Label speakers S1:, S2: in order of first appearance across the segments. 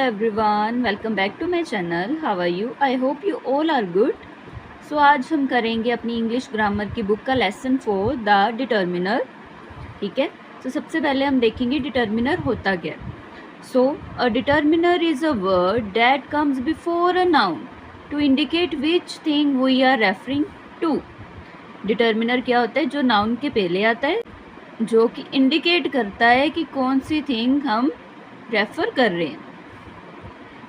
S1: everyone, welcome back to my channel. How are you? I hope you all are good. So आज हम करेंगे अपनी English grammar की book का lesson 4 the determiner. ठीक है. तो सबसे पहले हम देखेंगे डिटर्मिनर होता क्या. So a determiner is a word that comes before a noun to indicate which thing we are referring to. Determiner क्या होता है? जो नाउन के पहले आता है, जो कि इंडिकेट करता है कि कौन सी थिंग हम रेफर कर रहे हैं.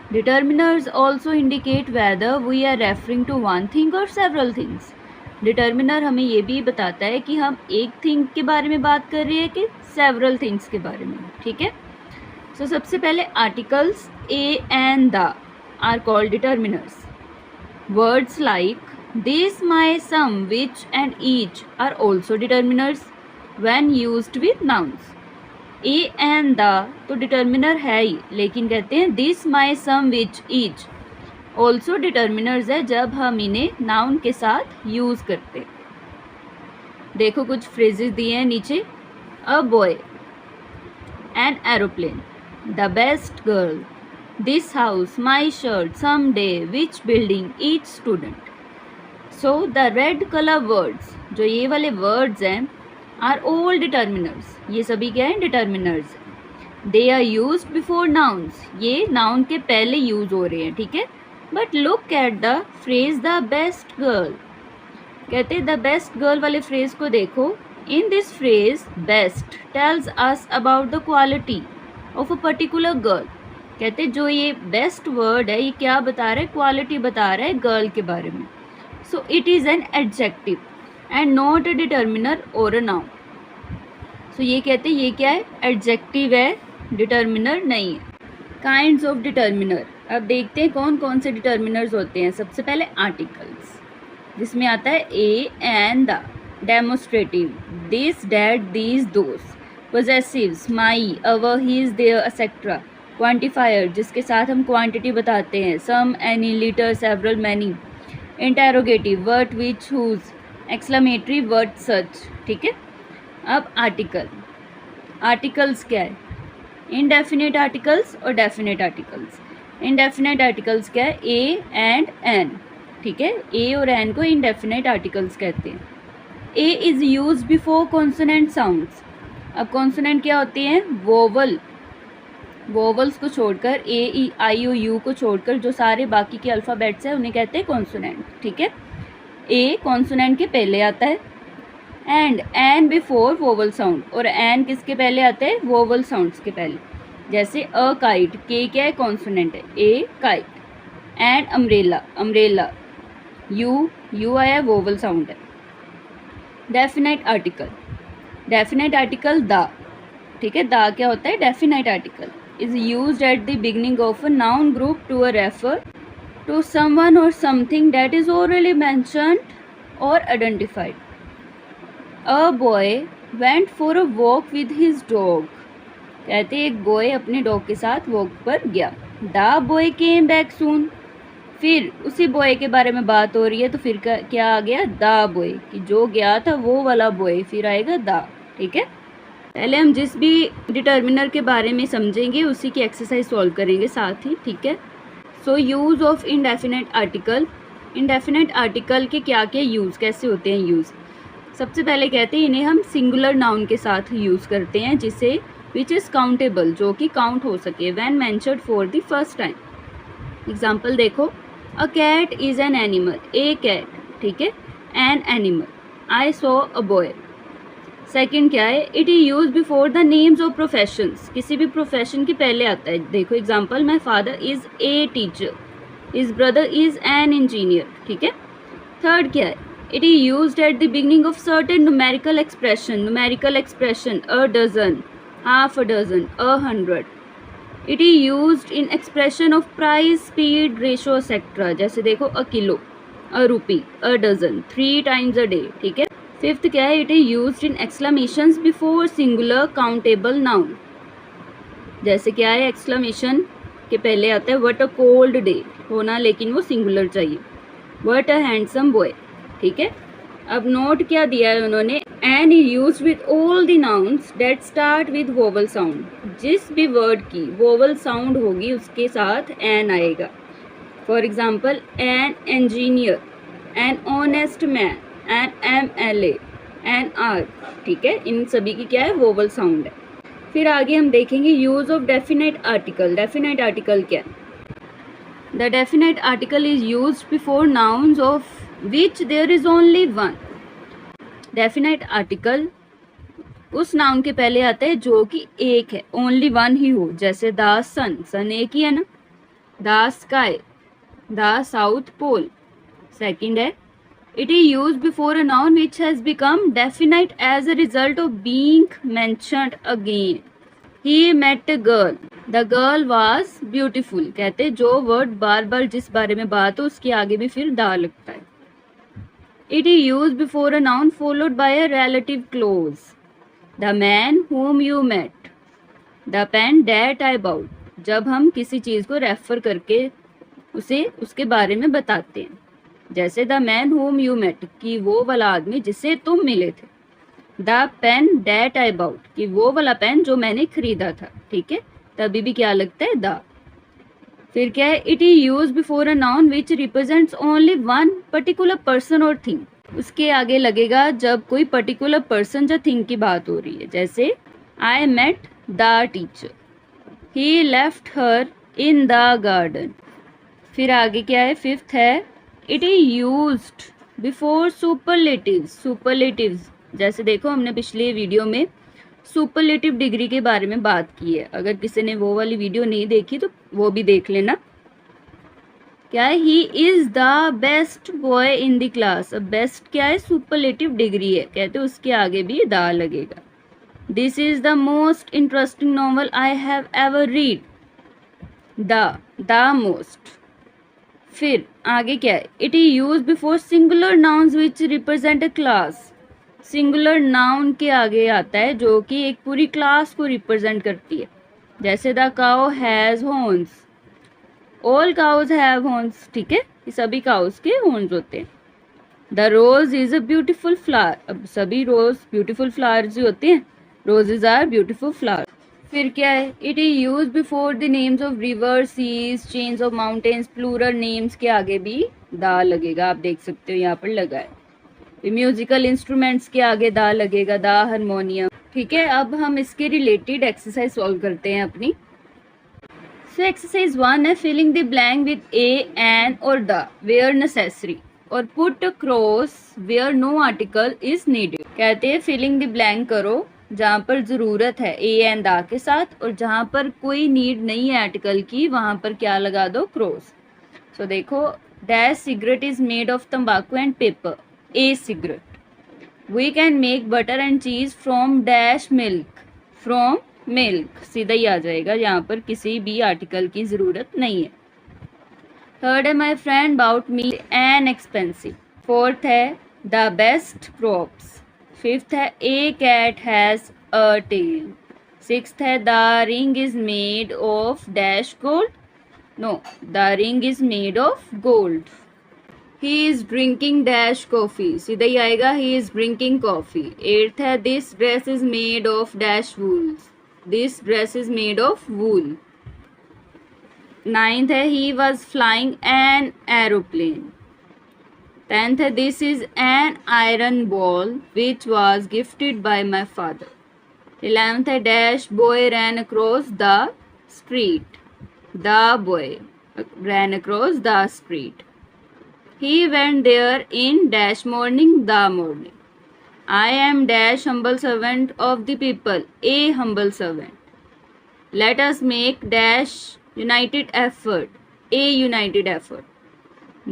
S1: Determiners also indicate whether we are referring to one thing or several things. Determiner हमें ये भी बताता है कि हम एक थिंग के बारे में बात कर रहे हैं कि several things के बारे में. ठीक है. So सबसे पहले articles a and the are called determiners. Words like this, my, some, which and each are also determiners when used with nouns. A and the तो डिटर्मिनर है ही, लेकिन कहते हैं this, my, some, which, each also determiners है जब हम इन्हें नाउन के साथ यूज़ करते. देखो कुछ फ्रेजेस दिए हैं नीचे. A boy, an aeroplane, the best girl, this house, my shirt, some day, which building, each student. So the red colour words, जो ये वाले वर्ड्स हैं, आर ऑल डिटर्मिनर्स. ये सभी क्या हैं? Determiners. They are used before nouns. ये noun के पहले यूज हो रहे हैं. ठीक है. But look at the phrase the best girl. कहते हैं द बेस्ट गर्ल वाले फ्रेज को देखो. In this phrase best tells us about the quality of a particular girl. कहते हैं जो ये बेस्ट वर्ड है, ये क्या बता रहा है? क्वालिटी बता रहा है गर्ल के बारे में. So it is an adjective and not a determiner और अ नाउन. सो ये कहते हैं ये क्या है? एडजेक्टिव है, डिटर्मिनर नहीं है. Kinds of determiner. अब देखते हैं कौन कौन से डिटर्मिनर्स होते हैं. सबसे पहले आर्टिकल्स, जिसमें आता है a and the. Demonstrative, this, that, these, those. Possessives, my, our, his, their, etcetera. Quantifier, जिसके साथ हम क्वांटिटी बताते हैं. Some, any, little, several, many. Interrogative, what, which, whose. Exclamatory, what, such. ठीक है. अब आर्टिकल. आर्टिकल्स क्या है? इनडेफिनेट आर्टिकल्स और डेफिनेट आर्टिकल्स. इनडेफिनेट आर्टिकल्स क्या है? A and an. ठीक है. ए और एन को इनडेफिनेट आर्टिकल्स कहते हैं. A is use before consonant sounds. अब कॉन्सोनेंट क्या होती हैं? वोवल. वोवल्स को छोड़कर, ए, ई, आई, ओ, यू को छोड़कर जो सारे बाकी के अल्फ़ाबेट्स हैं उन्हें कहते हैं कॉन्सोनेंट. ठीक है. ए कॉन्सोनेंट के पहले आता है. And before vowel sound. और एन किसके पहले आते हैं? वोवल साउंड्स के पहले. जैसे अ काइट, के क्या है? कॉन्सोनेंट है. A kite. And umbrella, umbrella. U आया वोवल साउंड है. Definite article. Definite article the. ठीक है. द क्या होता है? Definite article. Is used at the beginning of a noun group to a refer to someone or something that is orally mentioned or identified. A boy went for a walk with his dog. कहते एक boy अपने dog के साथ walk पर गया. The boy came back soon. फिर उसी boy के बारे में बात हो रही है, तो फिर क्या आ गया? The boy, कि जो गया था वो वाला बॉय, फिर आएगा the. ठीक है. पहले हम जिस भी डिटर्मिनर के बारे में समझेंगे उसी की एक्सरसाइज सॉल्व करेंगे साथ ही. ठीक है. So use of indefinite article. Indefinite article के क्या क्या यूज़, कैसे होते हैं यूज़? सबसे पहले कहते हैं इन्हें हम सिंगुलर नाउन के साथ यूज़ करते हैं, जिसे विच इज़ काउंटेबल, जो कि काउंट हो सके. When mentioned for the first time. Example देखो. A cat is an animal. A cat. ठीक है. An animal. I saw a boy. Second क्या है? It is use before the names of professions. किसी भी प्रोफेशन के पहले आता है. देखो example. My father is a teacher. His brother is an engineer. ठीक है. थर्ड क्या है? It is use at the beginning of certain numerical expression. Numerical expression. A dozen, half a dozen, 100. It is use in expression of price, speed, ratio etcetera. जैसे देखो a kilo, a rupee, a dozen, 3 times a day. ठीक है. Fifth क्या है? It is used in exclamations before singular countable noun. जैसे क्या है? Exclamation के पहले आता है व्हाट अ कोल्ड डे होना, लेकिन वो सिंगुलर चाहिए. What a handsome boy. ठीक है. अब नोट क्या दिया है उन्होंने, an use with all the nouns that start with vowel sound, जिस भी वर्ड की वोवल साउंड होगी उसके साथ एन आएगा। For example an engineer, an honest man, an MLA, an R, ठीक है, इन सभी की क्या है, वोवल साउंड है। फिर आगे हम देखेंगे use of definite article. Definite article क्या है? The definite article is use before nouns of which there is only one. Definite article उस नाउन के पहले आता है जो कि एक है, ओनली वन ही हो, जैसे द सन, सन एक ही है ना। The sky, the south pole, second है। It is use before a noun which has become definite as a result of being mentioned again. He met a girl, the girl was beautiful. कहते जो word बार बार जिस बारे में बात हो उसके आगे भी फिर दा लगता है। It is used before a noun followed by a relative clause. The man whom you met. The pen that I bought. जब हम किसी चीज़ को रेफर करके उसे उसके बारे में बताते हैं, जैसे the man whom you met, कि वो वाला आदमी जिससे तुम मिले थे। The pen that I bought, कि वो वाला पेन जो मैंने खरीदा था, ठीक है, तभी भी क्या लगता है, द। फिर क्या है, it is use before a noun which represents only one particular person और थिंग। उसके आगे लगेगा जब कोई पर्टिकुलर पर्सन या थिंग की बात हो रही है, जैसे I met the teacher, he left her in the garden. फिर आगे क्या है, फिफ्थ है, it is used before superlatives. Superlatives जैसे देखो हमने पिछले वीडियो में सुपरलेटिव डिग्री के बारे में बात की है, अगर किसी ने वो वाली वीडियो नहीं देखी तो वो भी देख लेना। क्या है, he is the best boy in the class. अब बेस्ट क्या है, सुपरलेटिव डिग्री है, कहते उसके आगे भी द लगेगा। This is the most interesting novel I have ever read. The most. फिर आगे क्या है, it is use before singular nouns which represent a class. Singular noun के आगे आता है जो कि एक पूरी क्लास को रिप्रेजेंट करती है, जैसे the cow has horns, all cows have horns, ठीक है, ये सभी काउज के हॉर्न्स होते हैं। The rose is a beautiful flower, अब सभी रोज ब्यूटीफुल फ्लावर्स ही होते हैं, रोजेज आर ब्यूटीफुल फ्लावर। फिर क्या है, it is use before the names of river, seas, chains of mountains, plural names के आगे भी दा लगेगा, आप देख सकते हो यहाँ पर लगा है। म्यूजिकल इंस्ट्रूमेंट्स के आगे दा लगेगा, दा हारमोनियम, ठीक है। अब हम इसके रिलेटेड एक्सरसाइज सॉल्व करते हैं अपनी। सो एक्सरसाइज 1 है, filling the blank with a, an और द वेयर नेसेसरी, और put cross where no article is needed. कहते हैं फिलिंग द ब्लैंक करो जहाँ पर ज़रूरत है ए एन दा के साथ, और जहाँ पर कोई नीड नहीं है आर्टिकल की वहाँ पर क्या लगा दो, क्रॉस। सो देखो, dash cigarette is made of तंबाकू and paper, a cigarette. We can make butter and cheese from dash milk, from milk, सीधा ही आ जाएगा, यहाँ पर किसी भी आर्टिकल की ज़रूरत नहीं है। थर्ड है, my friend about me an expensive. Fourth है, द बेस्ट क्रॉप्स। फिफ्थ है, a cat has a tail. Sixth है, the ring is made of dash gold, no, the ring is made of gold. He is drinking dash coffee, सीधा ही आएगा, he is drinking coffee. Eighth है, this dress is made of dash wools, this dress is made of wool. Ninth है, he was flying N aeroplane. Tenth है, this is an iron ball which was gifted by my father. 11th है, dash boy ran across the street, the boy ran across the street. He went there in dash morning, the morning. I am dash humble servant of the people, a humble servant. Let us make dash united effort, a united effort.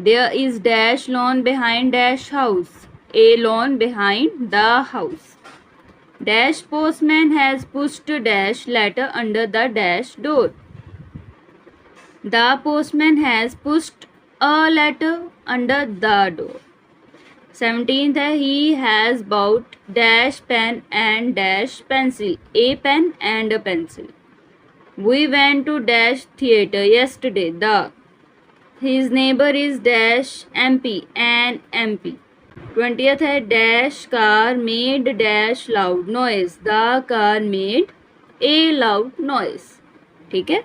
S1: There is dash lawn behind dash house, a lawn behind the house. Dash postman has pushed dash letter under the dash door. The postman has pushed a letter under the door. 17th है, he has bought dash pen and dash pencil, a pen and a pencil. We went to dash theatre yesterday, the. His neighbor is dash MP, an MP. 20th है dash car made dash loud noise, the car made a loud noise. ठीक है,